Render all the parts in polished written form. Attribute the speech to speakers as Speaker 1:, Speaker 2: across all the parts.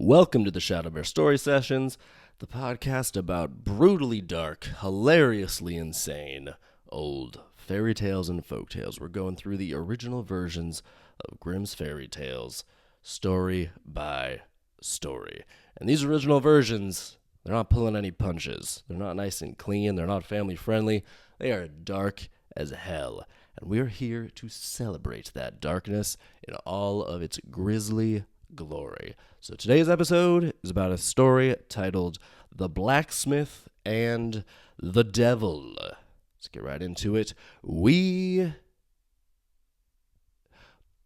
Speaker 1: Welcome to the ShadowBear Story Sessions, the podcast about brutally dark, hilariously insane, old fairy tales and folk tales. We're going through the original versions of Grimm's fairy tales, story by story. And these original versions, they're not pulling any punches. They're not nice and clean. They're not family friendly. They are dark as hell. And we're here to celebrate that darkness in all of its grisly glory. So today's episode is about a story titled The Blacksmith and the Devil. Let's get right into it. We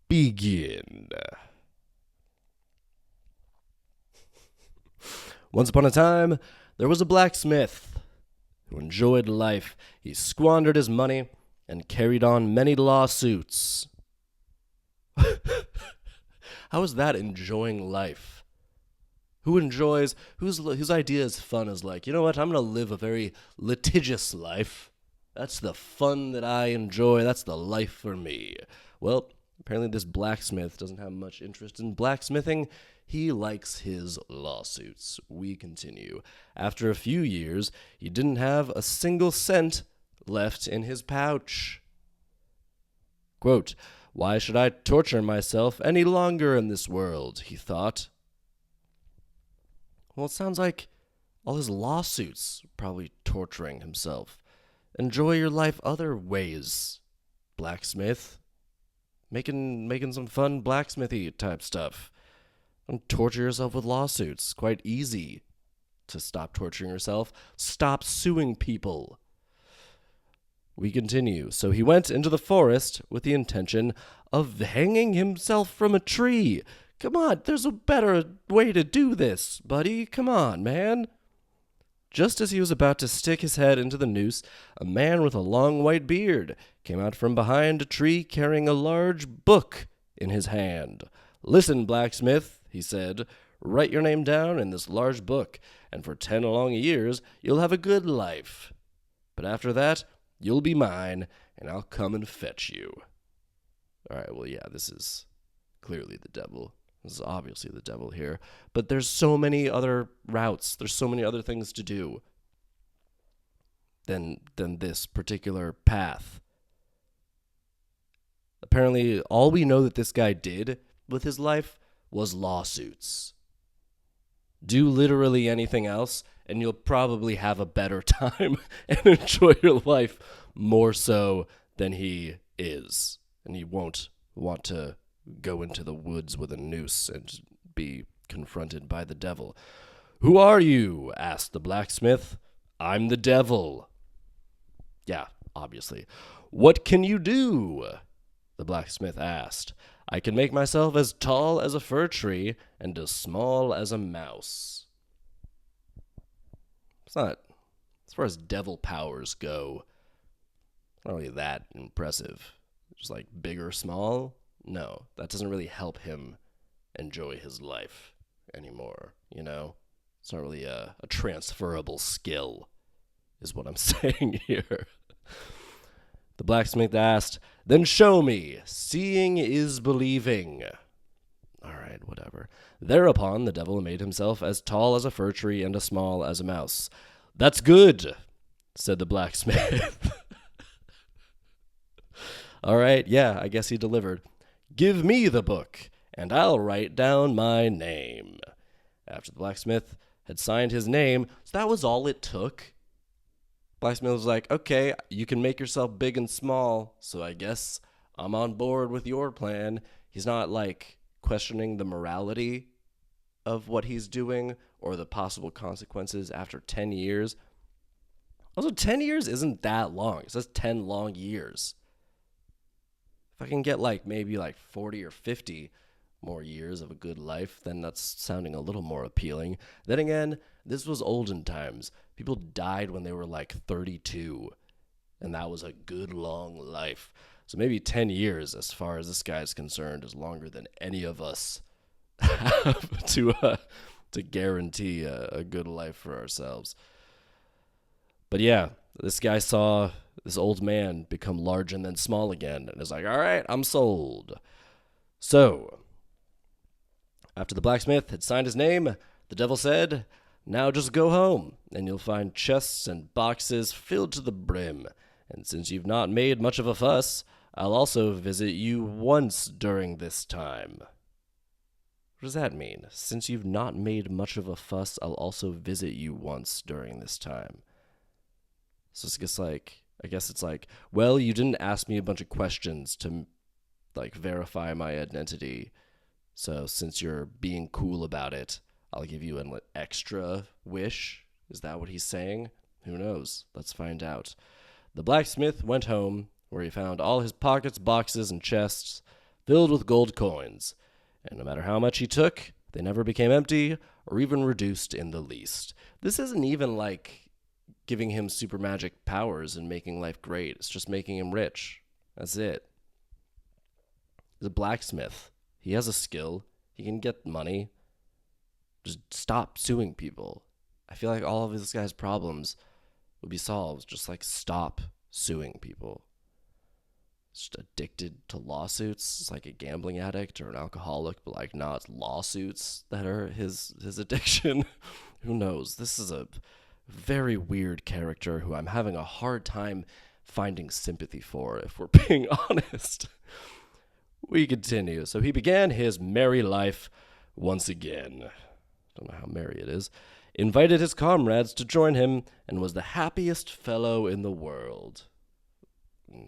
Speaker 1: begin. Once upon a time, there was a blacksmith who enjoyed life. He squandered his money and carried on many lawsuits. How is that enjoying life? Whose idea is fun is like, you know what, I'm going to live a very litigious life. That's the fun that I enjoy. That's the life for me. Well, apparently this blacksmith doesn't have much interest in blacksmithing. He likes his lawsuits. We continue. After a few years, he didn't have a single cent left in his pouch. Quote, "Why should I torture myself any longer in this world?" he thought. Well, it sounds like all his lawsuits probably torturing himself. Enjoy your life other ways, blacksmith. Making some fun blacksmithy type stuff. Don't torture yourself with lawsuits. Quite easy to stop torturing yourself. Stop suing people. We continue. So he went into the forest with the intention of hanging himself from a tree. Come on, there's a better way to do this, buddy. Come on, man. Just as he was about to stick his head into the noose, a man with a long white beard came out from behind a tree carrying a large book in his hand. "Listen, blacksmith," he said, "write your name down in this large book, and for 10 long years you'll have a good life. But after that, you'll be mine, and I'll come and fetch you." All right, well, yeah, this is clearly the devil. This is obviously the devil here. But there's so many other routes. There's so many other things to do than this particular path. Apparently, all we know that this guy did with his life was lawsuits. Do literally anything else, and you'll probably have a better time and enjoy your life more so than he is. And you won't want to go into the woods with a noose and be confronted by the devil. "Who are you?" asked the blacksmith. "I'm the devil." Yeah, obviously. "What can you do?" the blacksmith asked. "I can make myself as tall as a fir tree and as small as a mouse." It's not, as far as devil powers go, not really that impressive. Just like big or small? No, that doesn't really help him enjoy his life anymore, you know? It's not really a transferable skill, is what I'm saying here. The blacksmith asked, "Then show me. Seeing is believing." All right, whatever. Thereupon, the devil made himself as tall as a fir tree and as small as a mouse. "That's good," said the blacksmith. All right, yeah, I guess he delivered. "Give me the book, and I'll write down my name." After the blacksmith had signed his name, so that was all it took. Blacksmith was like, "Okay, you can make yourself big and small, so I guess I'm on board with your plan." He's not, like, questioning the morality of what he's doing or the possible consequences after 10 years. Also, 10 years isn't that long. It says 10 long years. If I can get maybe 40 or 50 more years of a good life, then that's sounding a little more appealing. Then again, this was olden times. People died when they were 32, and that was a good long life. So maybe 10 years, as far as this guy's concerned, is longer than any of us have to guarantee a good life for ourselves. But yeah, this guy saw this old man become large and then small again, and is like, "All right, I'm sold." So, After the blacksmith had signed his name, the devil said, "Now just go home, and you'll find chests and boxes filled to the brim. And since you've not made much of a fuss, I'll also visit you once during this time." What does that mean? Since you've not made much of a fuss, I'll also visit you once during this time. So I guess it's like, well, you didn't ask me a bunch of questions to, like, verify my identity. So since you're being cool about it, I'll give you an extra wish. Is that what he's saying? Who knows? Let's find out. The blacksmith went home, where he found all his pockets, boxes, and chests filled with gold coins. And no matter how much he took, they never became empty or even reduced in the least. This isn't even like giving him super magic powers and making life great. It's just making him rich. That's it. He's a blacksmith. He has a skill. He can get money. Just stop suing people. I feel like all of this guy's problems would be solved. Just like stop suing people. Just addicted to lawsuits. It's like a gambling addict or an alcoholic, but like not lawsuits that are his addiction. Who knows? This is a very weird character who I'm having a hard time finding sympathy for, if we're being honest. We continue. So he began his merry life once again. Don't know how merry it is. Invited his comrades to join him and was the happiest fellow in the world.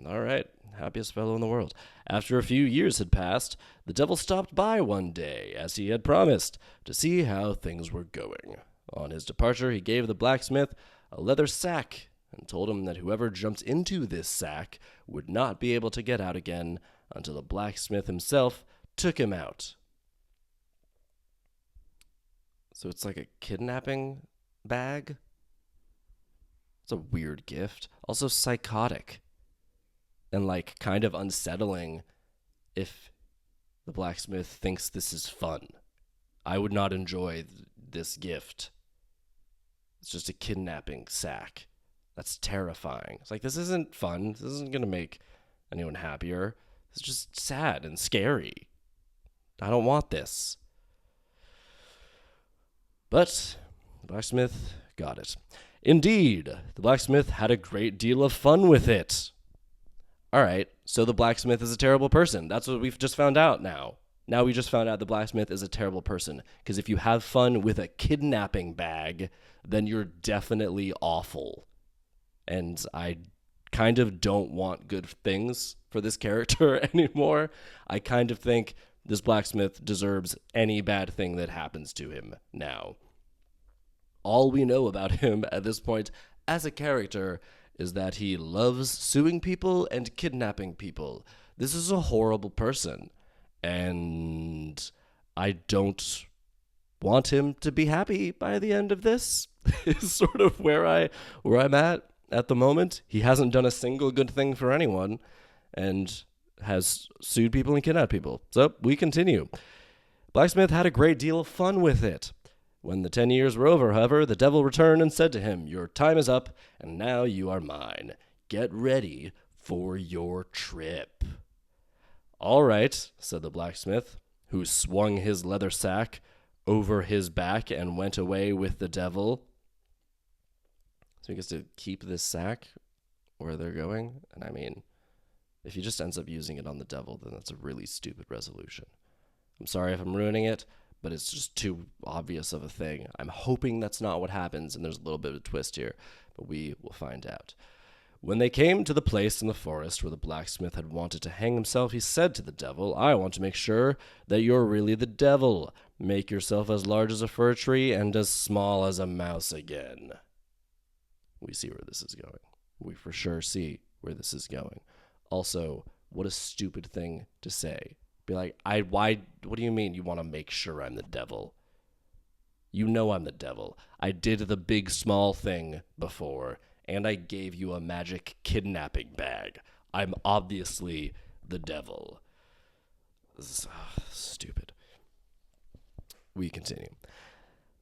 Speaker 1: All right, happiest fellow in the world. After a few years had passed, the devil stopped by one day, as he had promised, to see how things were going. On his departure, he gave the blacksmith a leather sack and told him that whoever jumped into this sack would not be able to get out again until the blacksmith himself took him out. So it's like a kidnapping bag? It's a weird gift. Also psychotic. And like kind of unsettling if the blacksmith thinks this is fun. I would not enjoy this gift. It's just a kidnapping sack. That's terrifying. It's like, this isn't fun. This isn't going to make anyone happier. It's just sad and scary. I don't want this. But the blacksmith got it. Indeed, the blacksmith had a great deal of fun with it. All right, so the blacksmith is a terrible person. That's what we've just found out now. Now we just found out the blacksmith is a terrible person. Because if you have fun with a kidnapping bag, then you're definitely awful. And I kind of don't want good things for this character anymore. I kind of think this blacksmith deserves any bad thing that happens to him now. All we know about him at this point as a character is that he loves suing people and kidnapping people. This is a horrible person, and I don't want him to be happy by the end of this. Is sort of where I'm at the moment. He hasn't done a single good thing for anyone, and has sued people and kidnapped people. So we continue. Blacksmith had a great deal of fun with it. When the 10 years were over, however, the devil returned and said to him, "Your time is up, and now you are mine. Get ready for your trip." "All right," said the blacksmith, who swung his leather sack over his back and went away with the devil. So he gets to keep this sack where they're going. And I mean, if he just ends up using it on the devil, then that's a really stupid resolution. I'm sorry if I'm ruining it, but it's just too obvious of a thing. I'm hoping that's not what happens, and there's a little bit of a twist here, but we will find out. When they came to the place in the forest where the blacksmith had wanted to hang himself, he said to the devil, "I want to make sure that you're really the devil. Make yourself as large as a fir tree and as small as a mouse again." We see where this is going. We for sure see where this is going. Also, what a stupid thing to say. Be like, what do you mean you want to make sure I'm the devil? You know I'm the devil. I did the big small thing before, and I gave you a magic kidnapping bag. I'm obviously the devil. This is stupid. We continue.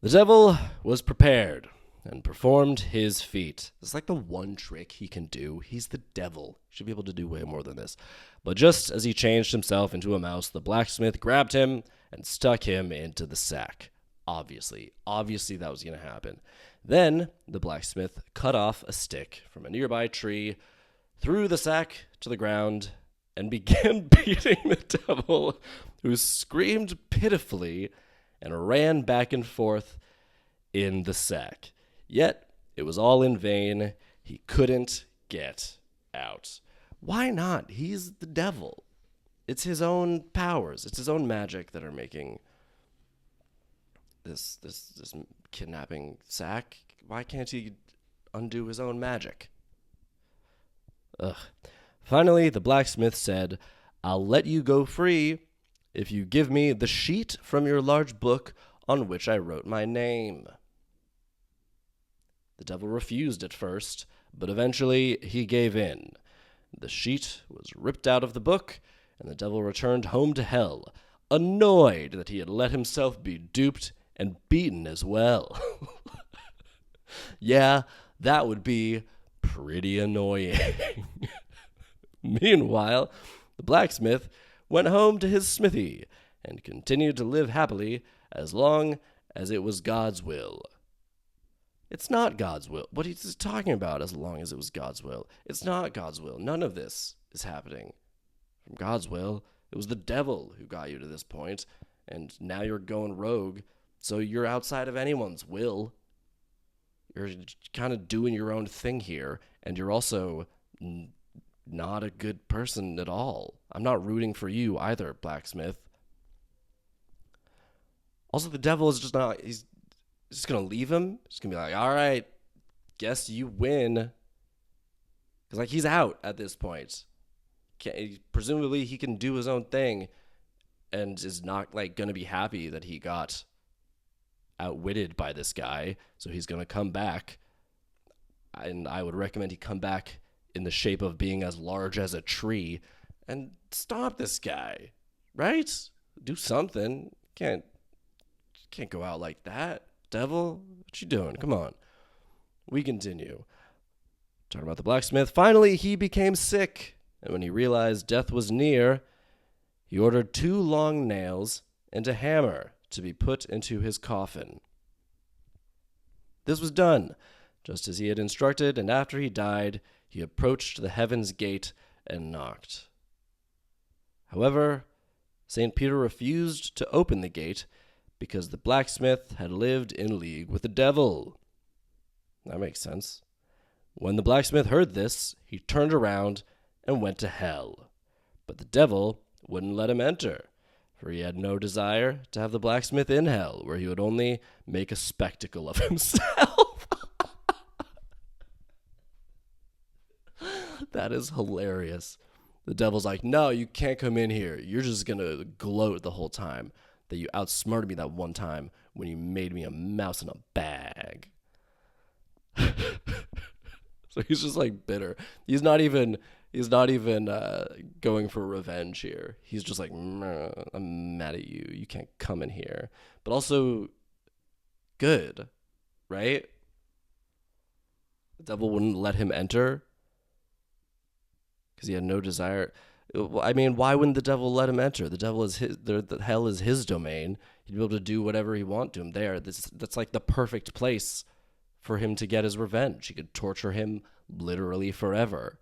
Speaker 1: The devil was prepared and performed his feat. It's like the one trick he can do. He's the devil. He should be able to do way more than this. But just as he changed himself into a mouse, the blacksmith grabbed him and stuck him into the sack. Obviously that was going to happen. Then the blacksmith cut off a stick from a nearby tree, threw the sack to the ground, and began beating the devil, who screamed pitifully and ran back and forth in the sack. Yet it was all in vain. He couldn't get out. Why not? He's the devil. It's his own powers. It's his own magic that are making this kidnapping sack. Why can't he undo his own magic? Ugh. Finally, the blacksmith said, "I'll let you go free if you give me the sheet from your large book on which I wrote my name." The devil refused at first, but eventually he gave in. The sheet was ripped out of the book, and the devil returned home to hell, annoyed that he had let himself be duped and beaten as well. Yeah, that would be pretty annoying. Meanwhile, the blacksmith went home to his smithy and continued to live happily as long as it was God's will. It's not God's will. What he's talking about, as long as it was God's will. It's not God's will. None of this is happening from God's will. It was the devil who got you to this point, and now you're going rogue, so you're outside of anyone's will. You're kind of doing your own thing here, and you're also not a good person at all. I'm not rooting for you either, blacksmith. Also, the devil is just not... He's just going to leave him. Just going to be like, all right, guess you win. Because, like, he's out at this point. Presumably, he can do his own thing and is not, like, going to be happy that he got outwitted by this guy. So he's going to come back. And I would recommend he come back in the shape of being as large as a tree and stop this guy. Right? Do something. Can't go out like that. Devil, what you doing? Come on. We continue. Talking about the blacksmith. Finally, he became sick, and when he realized death was near, he ordered 2 long nails and a hammer to be put into his coffin. This was done, just as he had instructed, and after he died, he approached the heaven's gate and knocked. However, St. Peter refused to open the gate because the blacksmith had lived in league with the devil. That makes sense. When the blacksmith heard this, he turned around and went to hell. But the devil wouldn't let him enter, for he had no desire to have the blacksmith in hell, where he would only make a spectacle of himself. That is hilarious. The devil's like, no, you can't come in here. You're just going to gloat the whole time that you outsmarted me that one time when you made me a mouse in a bag. So he's just like bitter. He's not even going for revenge here. He's just like, I'm mad at you. You can't come in here. But also good, right? The devil wouldn't let him enter because he had no desire. I mean, why wouldn't the devil let him enter? The devil is the hell is his domain. He'd be able to do whatever he wants to him there. That's like the perfect place for him to get his revenge. He could torture him literally forever.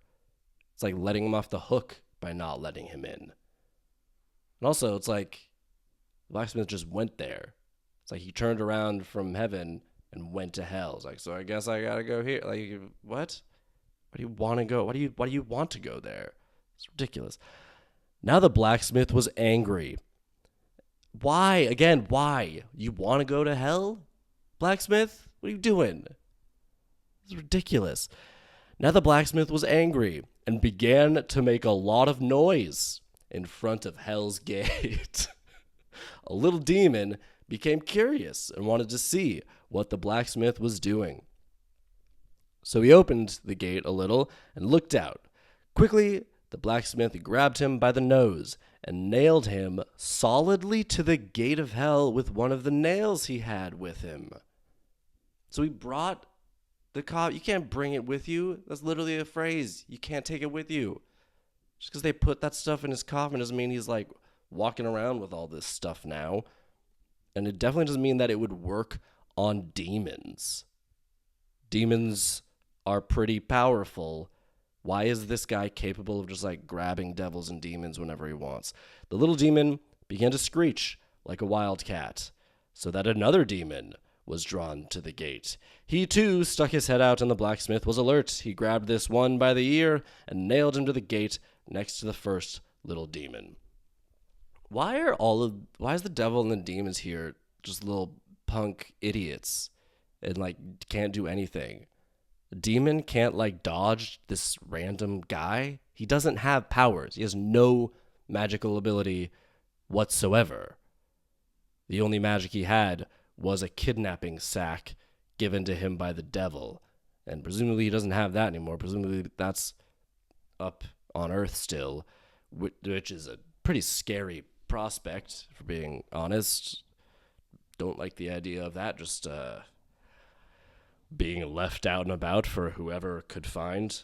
Speaker 1: It's like letting him off the hook by not letting him in. And also, it's like the blacksmith just went there. It's like he turned around from heaven and went to hell. It's like, so I guess I gotta go here. Like, what? Why do you want to go? Why do you want to go there? It's ridiculous. Now the blacksmith was angry. Why? Again, why? You want to go to hell? Blacksmith? What are you doing? It's ridiculous. Now the blacksmith was angry and began to make a lot of noise in front of hell's gate. A little demon became curious and wanted to see what the blacksmith was doing. So he opened the gate a little and looked out. Quickly, the blacksmith grabbed him by the nose and nailed him solidly to the gate of hell with one of the nails he had with him. So he brought The cop, you can't bring it with you. That's literally a phrase. You can't take it with you. Just because they put that stuff in his coffin doesn't mean he's like walking around with all this stuff now. And it definitely doesn't mean that it would work on demons. Demons are pretty powerful. Why is this guy capable of just like grabbing devils and demons whenever he wants? The little demon began to screech like a wild cat, so that another demon was drawn to the gate. He too stuck his head out, and the blacksmith was alert. He grabbed this one by the ear and nailed him to the gate next to the first little demon. Why is the devil and the demons here just little punk idiots and like can't do anything? A demon can't like dodge this random guy. He doesn't have powers. He has no magical ability whatsoever. The only magic he had was a kidnapping sack given to him by the devil. And presumably he doesn't have that anymore. Presumably that's up on Earth still, which is a pretty scary prospect, for being honest. Don't like the idea of that just being left out and about for whoever could find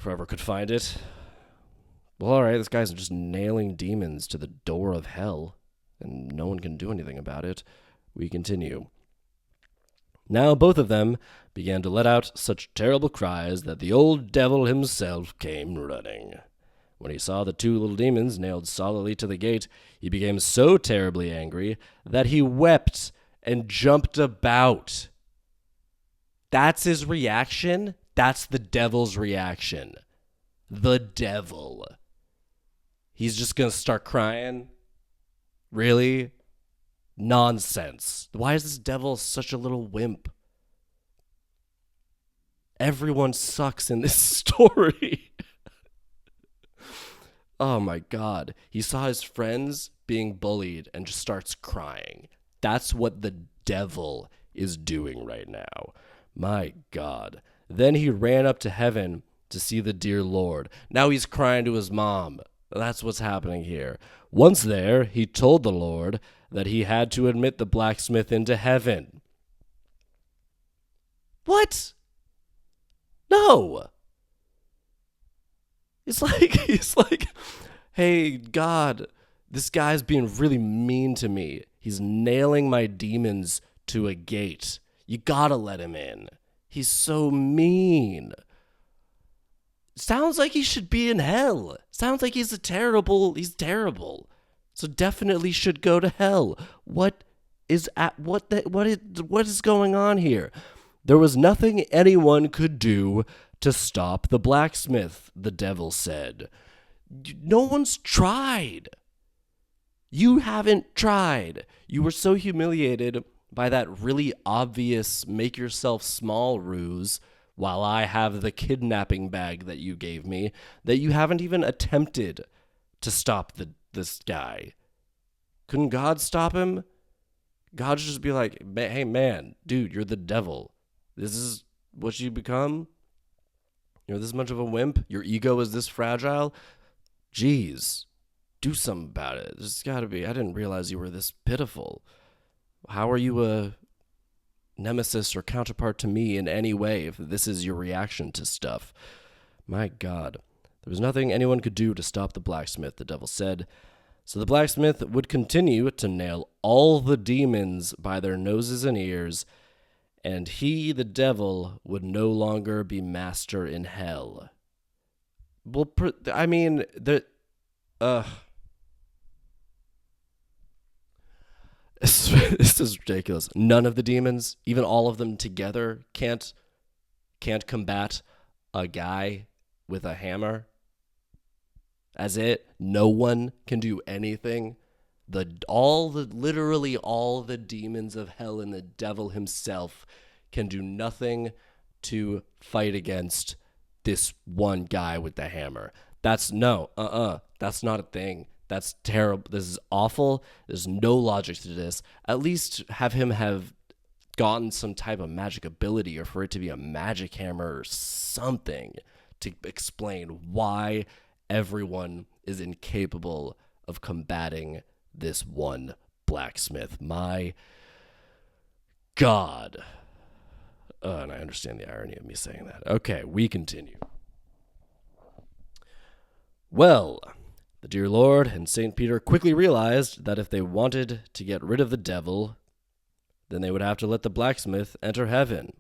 Speaker 1: it. Well, alright, this guy's just nailing demons to the door of hell, and no one can do anything about it. We continue. Now both of them began to let out such terrible cries that the old devil himself came running. When he saw the two little demons nailed solidly to the gate, he became so terribly angry that he wept and jumped about. That's his reaction? That's the devil's reaction. The devil. He's just gonna start crying? Really? Nonsense. Why is this devil such a little wimp? Everyone sucks in this story. Oh my god. He saw his friends being bullied and just starts crying. That's what the devil is doing right now. My god. Then he ran up to heaven to see the dear Lord. Now he's crying to his mom. That's what's happening here. Once there, he told the Lord that he had to admit the blacksmith into heaven. What? No. It's like, hey, God, this guy's being really mean to me. He's nailing my demons to a gate. You gotta let him in. He's so mean. Sounds like he should be in hell. Sounds like he's terrible. So definitely should go to hell. What is going on here? There was nothing anyone could do to stop the blacksmith, the devil said. No one's tried. You haven't tried. You were so humiliated by that really obvious make yourself small ruse while I have the kidnapping bag that you gave me that you haven't even attempted to stop this guy. Couldn't God stop him? God should just be like, hey man, dude, you're the devil. This is what you become? You're this much of a wimp? Your ego is this fragile? Jeez, do something about it. There's gotta be. I didn't realize you were this pitiful. How are you a nemesis or counterpart to me in any way if this is your reaction to stuff? My God. There was nothing anyone could do to stop the blacksmith, the devil said. So the blacksmith would continue to nail all the demons by their noses and ears, and he, the devil, would no longer be master in hell. Well, I mean, this is ridiculous. None of the demons, even all of them together, can't combat a guy with a hammer. No one can do anything. Literally all the demons of hell and the devil himself can do nothing to fight against this one guy with the hammer. That's not a thing. That's terrible. This is awful. There's no logic to this. At least have him have gotten some type of magic ability, or for it to be a magic hammer or something to explain why everyone is incapable of combating this one blacksmith. My God. Oh, and I understand the irony of me saying that. Okay, we continue. Well, the dear Lord and St. Peter quickly realized that if they wanted to get rid of the devil, then they would have to let the blacksmith enter heaven.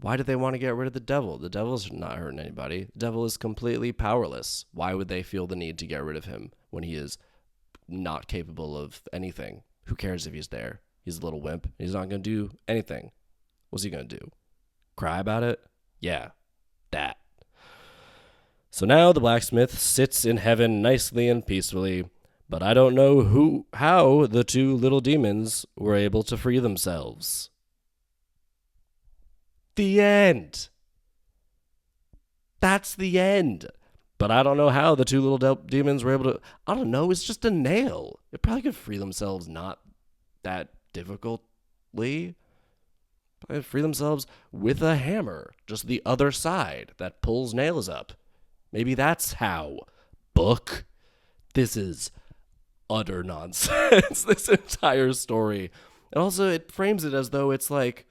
Speaker 1: Why did they want to get rid of the devil? The devil's not hurting anybody. The devil is completely powerless. Why would they feel the need to get rid of him when he is not capable of anything? Who cares if he's there? He's a little wimp. He's not going to do anything. What's he going to do? Cry about it? Yeah, that. So now the blacksmith sits in heaven nicely and peacefully, but I don't know how the two little demons were able to free themselves. The end. That's the end. But I don't know how the two little demons were able to. I don't know. It's just a nail. They probably could free themselves not that difficultly. Probably free themselves with a hammer. Just the other side that pulls nails up. Maybe that's how. Book. This is utter nonsense. This entire story. And also, it frames it as though it's like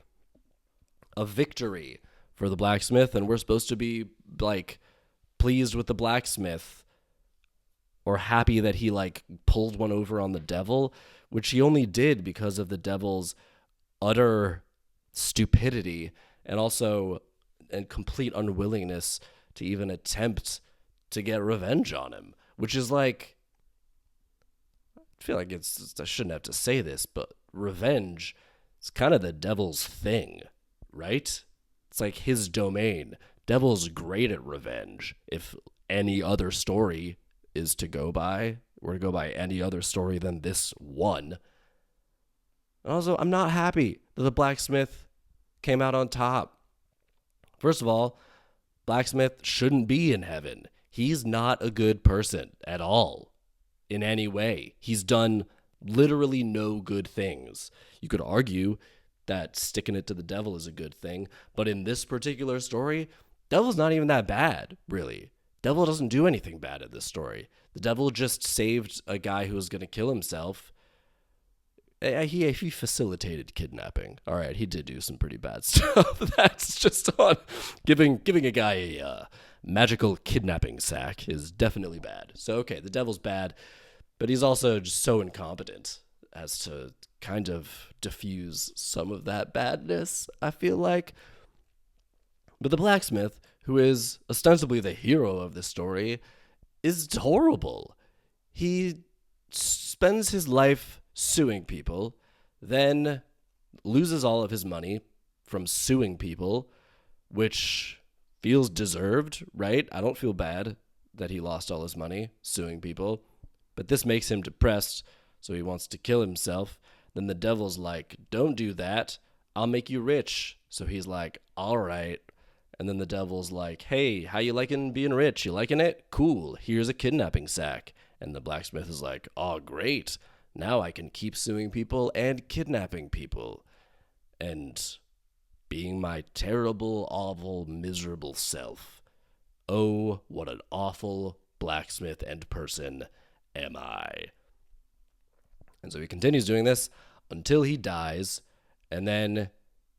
Speaker 1: a victory for the blacksmith, and we're supposed to be like pleased with the blacksmith or happy that he like pulled one over on the devil, which he only did because of the devil's utter stupidity and also and complete unwillingness to even attempt to get revenge on him, which is like, I feel like I shouldn't have to say this, but revenge is kind of the devil's thing, right? It's like his domain. Devil's great at revenge. If any other story is to go by, or to go by any other story than this one. And also, I'm not happy that the blacksmith came out on top. First of all, blacksmith shouldn't be in heaven. He's not a good person at all in any way. He's done literally no good things. You could argue that sticking it to the devil is a good thing, but in this particular story, devil's not even that bad, really. Devil doesn't do anything bad in this story. The devil just saved a guy who was going to kill himself. He facilitated kidnapping. All right, he did do some pretty bad stuff. That's just on giving a guy a magical kidnapping sack is definitely bad. So okay, the devil's bad, but he's also just so incompetent as to kind of diffuse some of that badness, I feel like. But the blacksmith, who is ostensibly the hero of the story, is horrible. He spends his life suing people, then loses all of his money from suing people, which feels deserved, right? I don't feel bad that he lost all his money suing people, but this makes him depressed, so he wants to kill himself. Then the devil's like, don't do that. I'll make you rich. So he's like, all right. And then the devil's like, hey, how you liking being rich? You liking it? Cool. Here's a kidnapping sack. And the blacksmith is like, oh, great. Now I can keep suing people and kidnapping people. And being my terrible, awful, miserable self. Oh, what an awful blacksmith and person am I. And so he continues doing this until he dies, and then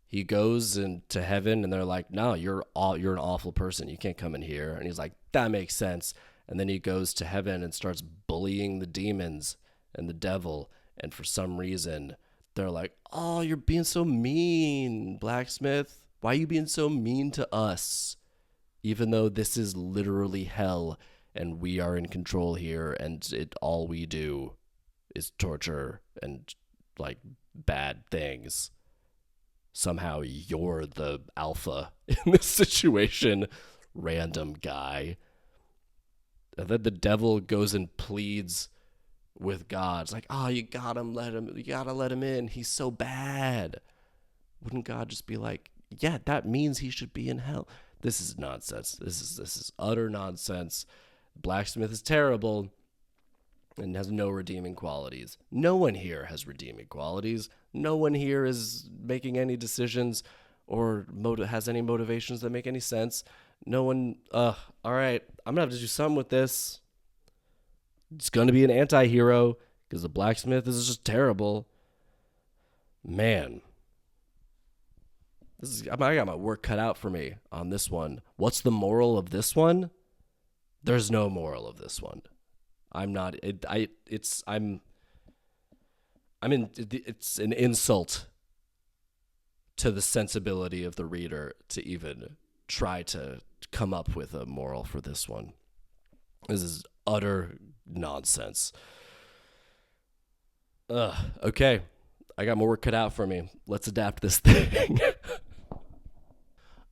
Speaker 1: he goes into heaven, and they're like, no, you're an awful person. You can't come in here. And he's like, that makes sense. And then he goes to heaven and starts bullying the demons and the devil. And for some reason, they're like, oh, you're being so mean, blacksmith. Why are you being so mean to us? Even though this is literally hell, and we are in control here, and all we do is torture and like bad things. Somehow you're the alpha in this situation, random guy. And then the devil goes and pleads with God. It's like, oh, you gotta let him in. He's so bad. Wouldn't God just be like, yeah, that means he should be in hell? This is nonsense. This is utter nonsense. Blacksmith is terrible and has no redeeming qualities. No one here has redeeming qualities. No one here is making any decisions or has any motivations that make any sense. No one, all right, I'm gonna have to do something with this. It's gonna be an anti-hero because the blacksmith is just terrible. Man. I got my work cut out for me on this one. What's the moral of this one? There's no moral of this one. I'm not. It's an insult to the sensibility of the reader to even try to come up with a moral for this one. This is utter nonsense. Okay. I got more work cut out for me. Let's adapt this thing.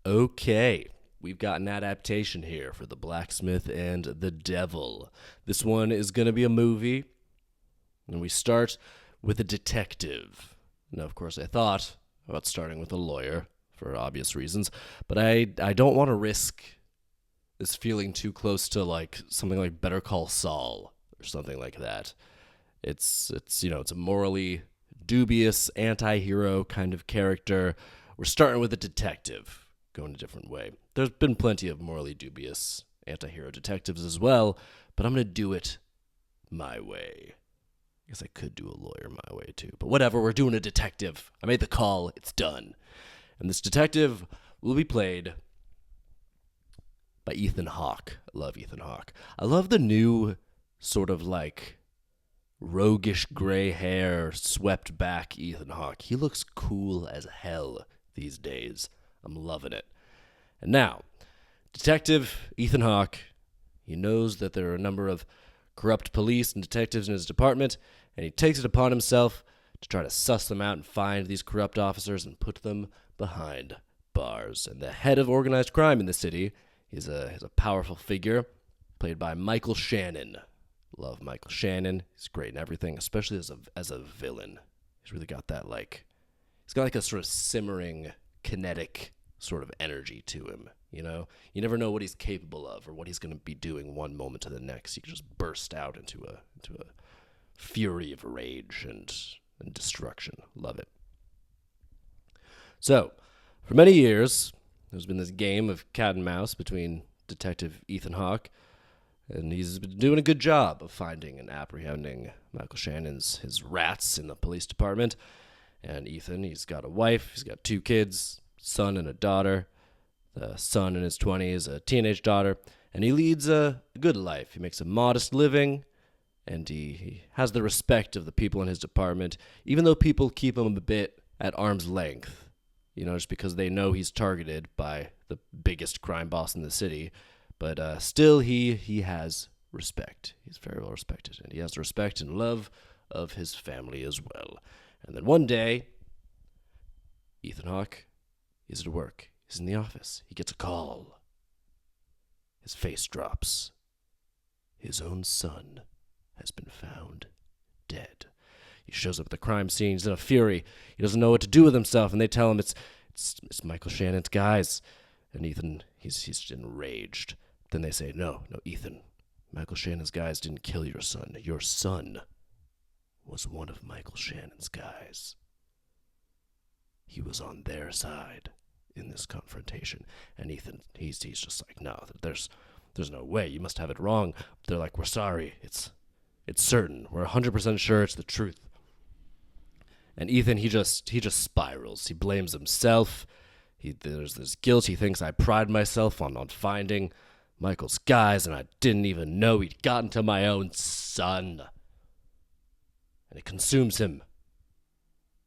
Speaker 1: Okay. We've got an adaptation here for The Blacksmith and the Devil. This one is going to be a movie. And we start with a detective. Now, of course, I thought about starting with a lawyer for obvious reasons, but I don't want to risk this feeling too close to like something like Better Call Saul or something like that. It's a morally dubious anti-hero kind of character. We're starting with a detective, going a different way. There's been plenty of morally dubious anti-hero detectives as well, but I'm going to do it my way. I guess I could do a lawyer my way too, but whatever, we're doing a detective. I made the call, it's done. And this detective will be played by Ethan Hawke. I love Ethan Hawke. I love the new sort of like roguish gray hair swept back Ethan Hawke. He looks cool as hell these days. I'm loving it. And now, Detective Ethan Hawke, he knows that there are a number of corrupt police and detectives in his department, and he takes it upon himself to try to suss them out and find these corrupt officers and put them behind bars. And the head of organized crime in the city is a powerful figure played by Michael Shannon. Love Michael Shannon. He's great in everything, especially as a villain. He's really got that he's got like a sort of simmering, kinetic sort of energy to him. You know, you never know what he's capable of or what he's going to be doing one moment to the next. He can just burst out into a fury of rage and destruction. Love it. So, for many years, there's been this game of cat and mouse between Detective Ethan Hawke, and he's been doing a good job of finding and apprehending Michael Shannon's his rats in the police department. And Ethan, he's got a wife, he's got 2 kids, son and a daughter. The son in his 20s, a teenage daughter, and he leads a good life. He makes a modest living, and he has the respect of the people in his department, even though people keep him a bit at arm's length, just because they know he's targeted by the biggest crime boss in the city. But still, he has respect. He's very well respected, and he has the respect and love of his family as well. And then one day, Ethan Hawke is at work. He's in the office. He gets a call. His face drops. His own son has been found dead. He shows up at the crime scene. He's in a fury. He doesn't know what to do with himself, and they tell him it's Michael Shannon's guys. And Ethan, he's enraged. Then they say, no, Ethan, Michael Shannon's guys didn't kill your son. Your son was one of Michael Shannon's guys. He was on their side in this confrontation. And Ethan, he's just like, no, there's no way. You must have it wrong. They're like, we're sorry. It's certain. We're 100% sure it's the truth. And Ethan, he just spirals. He blames himself. There's this guilt. He thinks I pride myself on finding Michael's guys, and I didn't even know he'd gotten to my own son. And it consumes him.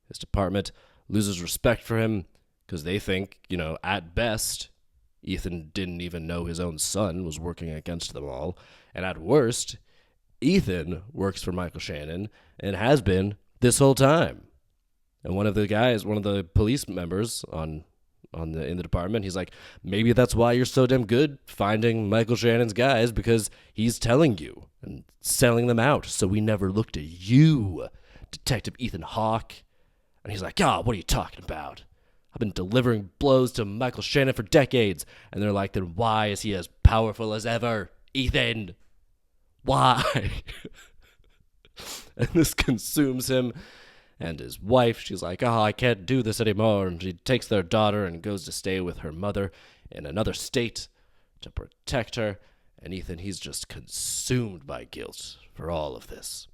Speaker 1: His department loses respect for him because they think, at best, Ethan didn't even know his own son was working against them all. And at worst, Ethan works for Michael Shannon and has been this whole time. And one of the police members in the department, he's like, maybe that's why you're so damn good finding Michael Shannon's guys, because he's telling you and selling them out. So we never looked at you, Detective Ethan Hawke. And he's like, what are you talking about? I've been delivering blows to Michael Shannon for decades. And they're like, then why is he as powerful as ever? Ethan, why? And this consumes him. And his wife, she's like, I can't do this anymore. And she takes their daughter and goes to stay with her mother in another state to protect her. And Ethan, he's just consumed by guilt for all of this.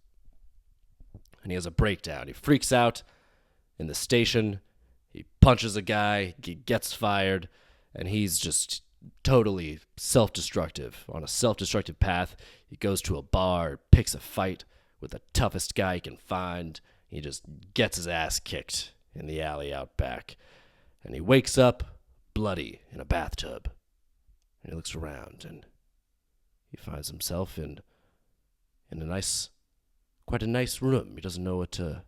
Speaker 1: And he has a breakdown. He freaks out in the station. He punches a guy, he gets fired, and he's just totally self-destructive. On a self-destructive path, he goes to a bar, picks a fight with the toughest guy he can find. He just gets his ass kicked in the alley out back. And he wakes up bloody in a bathtub. And he looks around and he finds himself in quite a nice room. He doesn't know what to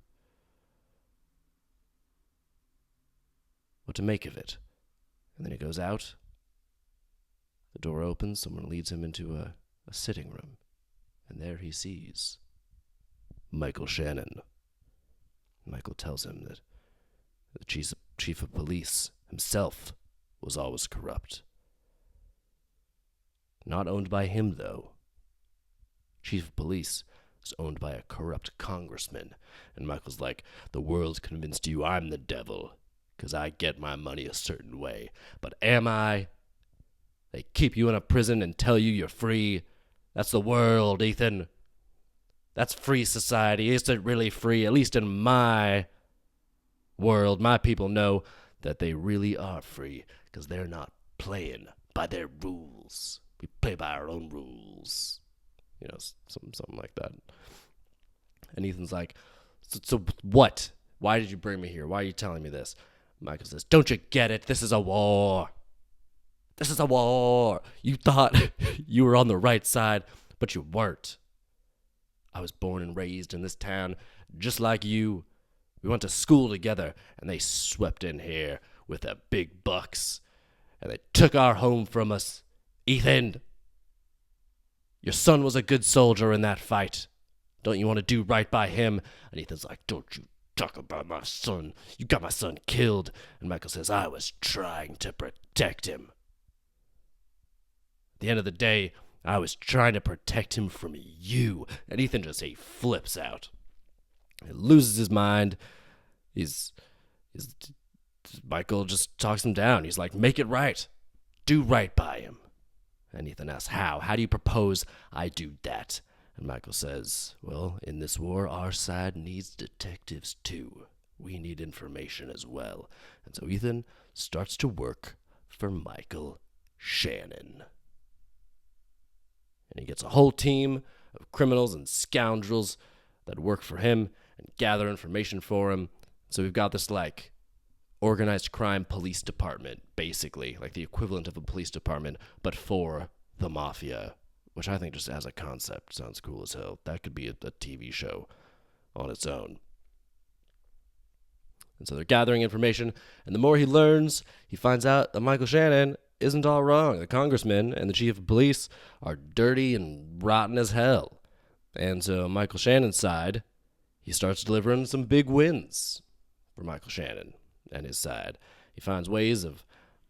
Speaker 1: make of it. And then he goes out. The door opens. Someone leads him into a sitting room. And there he sees Michael Shannon. Michael tells him that the chief of police himself was always corrupt. Not owned by him, though. Chief of police is owned by a corrupt congressman. And Michael's like, the world's convinced you I'm the devil, 'cause I get my money a certain way. But am I? They keep you in a prison and tell you you're free. That's the world, Ethan. That's free society. Is it really free? At least in my world, my people know that they really are free, 'cause they're not playing by their rules. We play by our own rules. You know, something like that. And Ethan's like, so what? Why did you bring me here? Why are you telling me this? Michael says, don't you get it? This is a war. This is a war. You thought you were on the right side, but you weren't. I was born and raised in this town just like you. We went to school together, and they swept in here with their big bucks, and they took our home from us. Ethan, your son was a good soldier in that fight. Don't you want to do right by him? And Ethan's like, don't you talk about my son. You got my son killed. And Michael says, I was trying to protect him. At the end of the day, I was trying to protect him from you. And Ethan just, he flips out. He loses his mind. Michael just talks him down. He's like, make it right. Do right by him. And Ethan asks, how? How do you propose I do that? And Michael says, well, in this war, our side needs detectives too. We need information as well. And so Ethan starts to work for Michael Shannon. And he gets a whole team of criminals and scoundrels that work for him and gather information for him. So we've got this, like, organized crime police department, basically, like the equivalent of a police department, but for the mafia, which I think just as a concept sounds cool as hell. That could be a TV show on its own. And so they're gathering information, and the more he learns, he finds out that Michael Shannon isn't all wrong. The congressman and the chief of police are dirty and rotten as hell. And so Michael Shannon's side, he starts delivering some big wins for Michael Shannon and his side. He finds ways of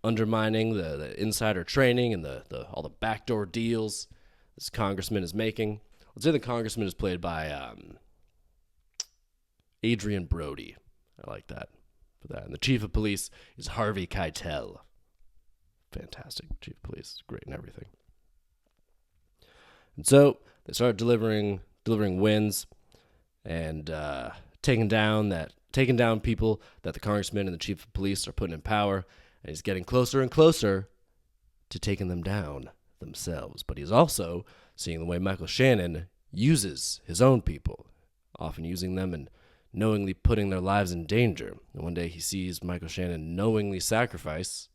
Speaker 1: undermining the insider training and all the backdoor deals this congressman is making. Let's say the congressman is played by Adrian Brody. I like that. And the chief of police is Harvey Keitel. Fantastic chief of police, great and everything. And so they start delivering wins and taking down people that the congressman and the chief of police are putting in power, and he's getting closer and closer to taking them down themselves. But he's also seeing the way Michael Shannon uses his own people, often using them and knowingly putting their lives in danger. And one day he sees Michael Shannon knowingly sacrifice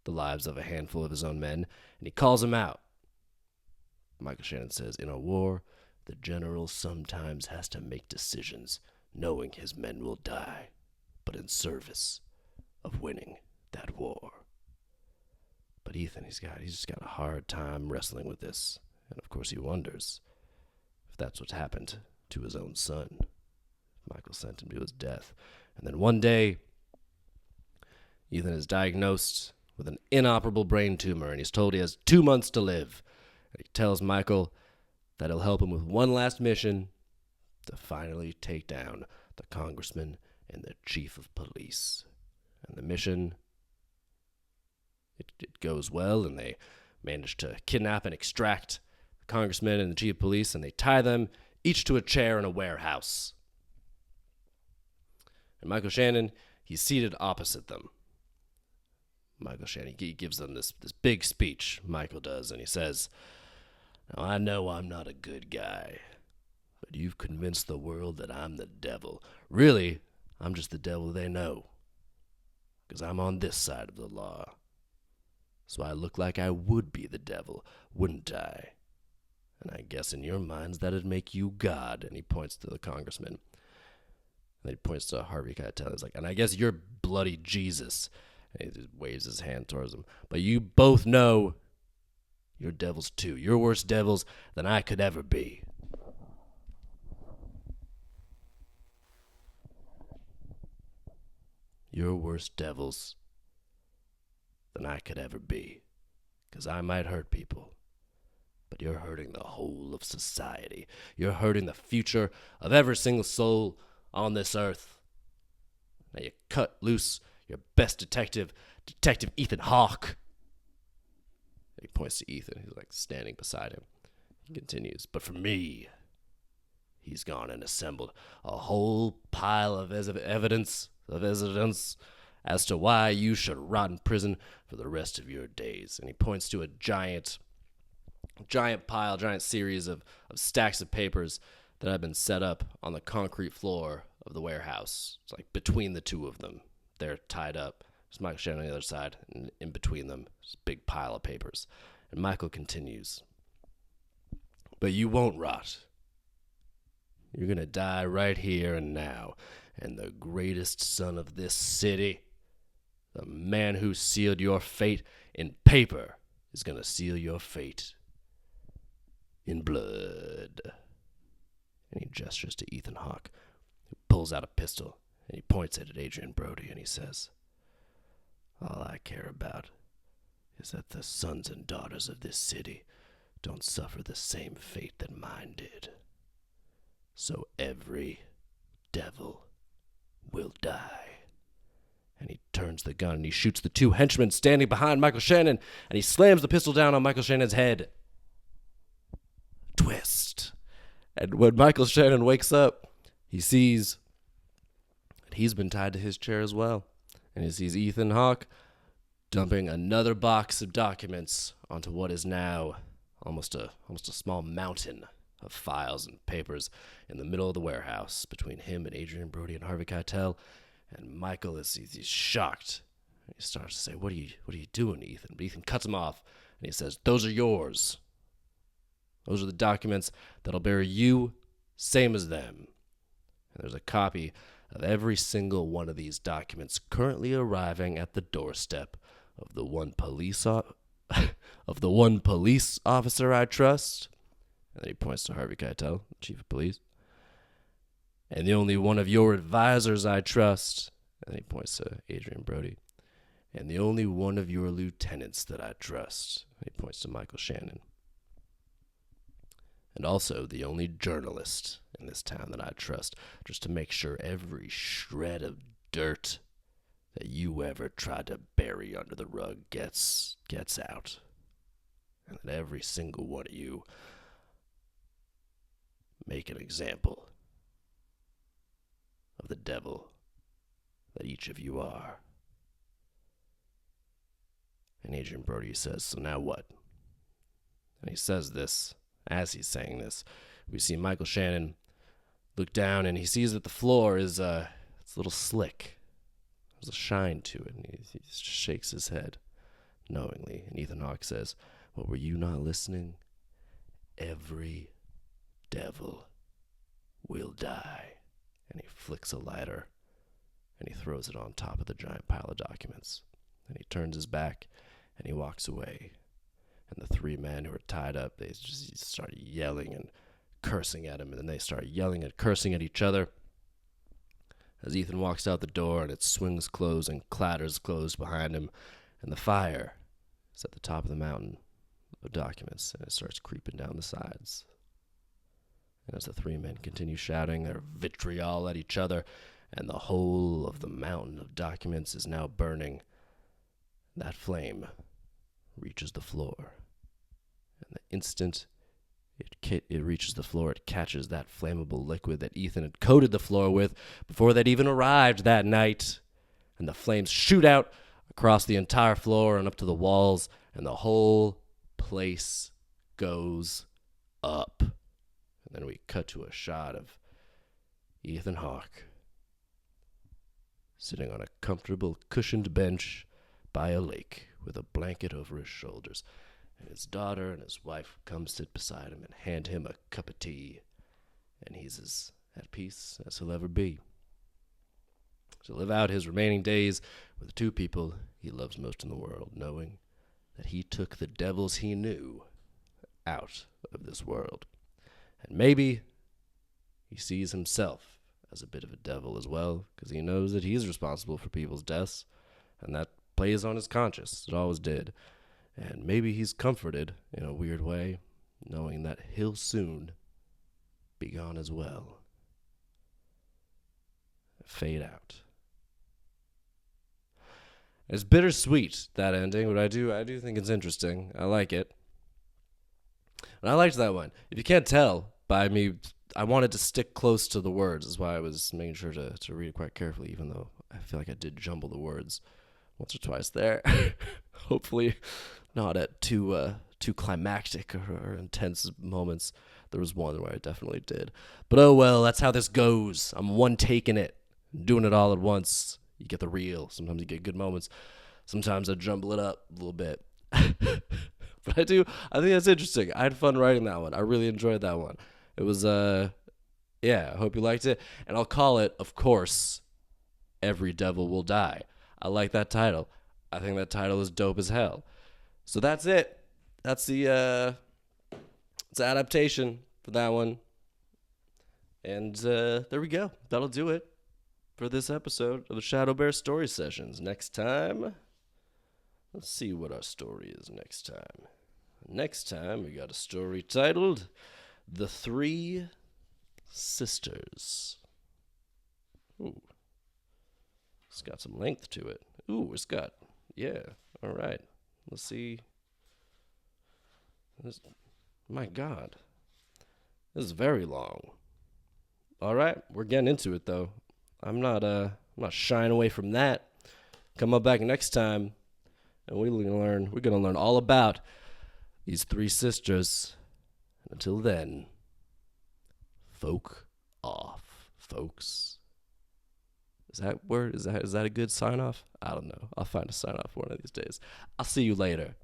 Speaker 1: the lives of a handful of his own men, and he calls him out. Michael Shannon says, in a war, the general sometimes has to make decisions knowing his men will die, but in service of winning that war. But Ethan, he's just got a hard time wrestling with this. And of course he wonders if that's what's happened to his own son. Michael sent him to his death. And then one day, Ethan is diagnosed with an inoperable brain tumor, and he's told he has 2 months to live. And he tells Michael that he'll help him with one last mission to finally take down the congressman and the chief of police. And the mission, it goes well, and they manage to kidnap and extract the congressman and the chief of police, and they tie them each to a chair in a warehouse. And Michael Shannon, He's seated opposite them. Michael Shannon, he gives them this big speech, Michael does, and he says, "Now, I know I'm not a good guy, but you've convinced the world that I'm the devil. Really, I'm just the devil they know, because I'm on this side of the law. So I look like I would be the devil, wouldn't I? And I guess in your minds that'd make you God." And he points to the congressman. And then he points to Harvey Keitel. He's like, "And I guess you're bloody Jesus." And he just waves his hand towards him. "But you both know you're devils too. You're worse devils than I could ever be." You're worse devils than I could ever be. Because I might hurt people, but you're hurting the whole of society. You're hurting the future of every single soul on this earth. Now you cut loose your best detective, Detective Ethan Hawke. He points to Ethan, who's like standing beside him. He continues, "But for me, he's gone and assembled a whole pile of evidence as to why you should rot in prison for the rest of your days." And he points to a giant series of stacks of papers that have been set up on the concrete floor of the warehouse. It's like between the two of them. They're tied up. There's Michael Shannon on the other side, and in between them, there's a big pile of papers. And Michael continues, "But you won't rot. You're going to die right here and now. And the greatest son of this city, the man who sealed your fate in paper, is going to seal your fate in blood." And he gestures to Ethan Hawke, who pulls out a pistol, and he points it at Adrian Brody, and he says, "All I care about is that the sons and daughters of this city don't suffer the same fate that mine did. So every devil will die." And he turns the gun and he shoots the two henchmen standing behind Michael Shannon, and he slams the pistol down on Michael Shannon's head. Twist. And when Michael Shannon wakes up, he sees that he's been tied to his chair as well. And he sees Ethan Hawke dumping another box of documents onto what is now almost a small mountain of files and papers in the middle of the warehouse between him and Adrian Brody and Harvey Keitel. And Michael he's shocked. He starts to say, what are you doing, Ethan?" But Ethan cuts him off, and he says, "Those are yours. Those are the documents that'll bury you, same as them. And there's a copy of every single one of these documents currently arriving at the doorstep of the one police officer I trust." And then he points to Harvey Keitel, chief of police. "And the only one of your advisors I trust." And then he points to Adrian Brody. "And the only one of your lieutenants that I trust." And he points to Michael Shannon. "And also the only journalist in this town that I trust, just to make sure every shred of dirt that you ever tried to bury under the rug gets out. And that every single one of you make an example of the devil that each of you are." And Adrian Brody says, "So now what?" And he says this. As he's saying this, we see Michael Shannon look down, and he sees that the floor is it's a little slick. There's a shine to it, and he just shakes his head knowingly. And Ethan Hawke says, "What, were you not listening? Every devil will die." And he flicks a lighter, and he throws it on top of the giant pile of documents. And he turns his back, and he walks away. And the three men who are tied up, they just start yelling and cursing at him, and then they start yelling and cursing at each other as Ethan walks out the door, and it swings closed and clatters closed behind him. And the fire is at the top of the mountain of documents, and it starts creeping down the sides. And as the three men continue shouting their vitriol at each other, and the whole of the mountain of documents is now burning, that flame reaches the floor. And the instant it reaches the floor, it catches that flammable liquid that Ethan had coated the floor with before they'd even arrived that night. and the flames shoot out across the entire floor and up to the walls, and the whole place goes up. And then we cut to a shot of Ethan Hawke sitting on a comfortable cushioned bench by a lake with a blanket over his shoulders, and his daughter and his wife come sit beside him and hand him a cup of tea, and he's as at peace as he'll ever be, to live out his remaining days with the two people he loves most in the world, knowing that he took the devils he knew out of this world. And maybe he sees himself as a bit of a devil as well, because he knows that he's responsible for people's deaths, and that plays on his conscience. It always did. And maybe he's comforted in a weird way, knowing that he'll soon be gone as well. Fade out. It's bittersweet, that ending, but I do think it's interesting. I like it. And I liked that one. If you can't tell by me, I wanted to stick close to the words. That's why I was making sure to read it quite carefully, even though I feel like I did jumble the words once or twice there. Hopefully not at too climactic or intense moments. There was one where I definitely did. But oh well, that's how this goes. I'm one taking it, doing it all at once. You get the reel. Sometimes you get good moments. Sometimes I jumble it up a little bit. But I think that's interesting. I had fun writing that one. I really enjoyed that one. It was, yeah, I hope you liked it. And I'll call it, of course, Every Devil Will Die. I like that title. I think that title is dope as hell. So that's it. That's the it's adaptation for that one. And there we go. That'll do it for this episode of the ShadowBear Story Sessions. Next time, let's see what our story is next time. Next time, we got a story titled The Three Sisters. Ooh. It's got some length to it. Ooh, it's got, yeah, all right. Let's see. My God. This is very long. All right, we're getting into it, though. I'm not shying away from that. Come on back next time, and we're gonna learn all about these three sisters. And until then, folk off, folks. Is that a good sign off? I don't know. I'll find a sign off one of these days. I'll see you later.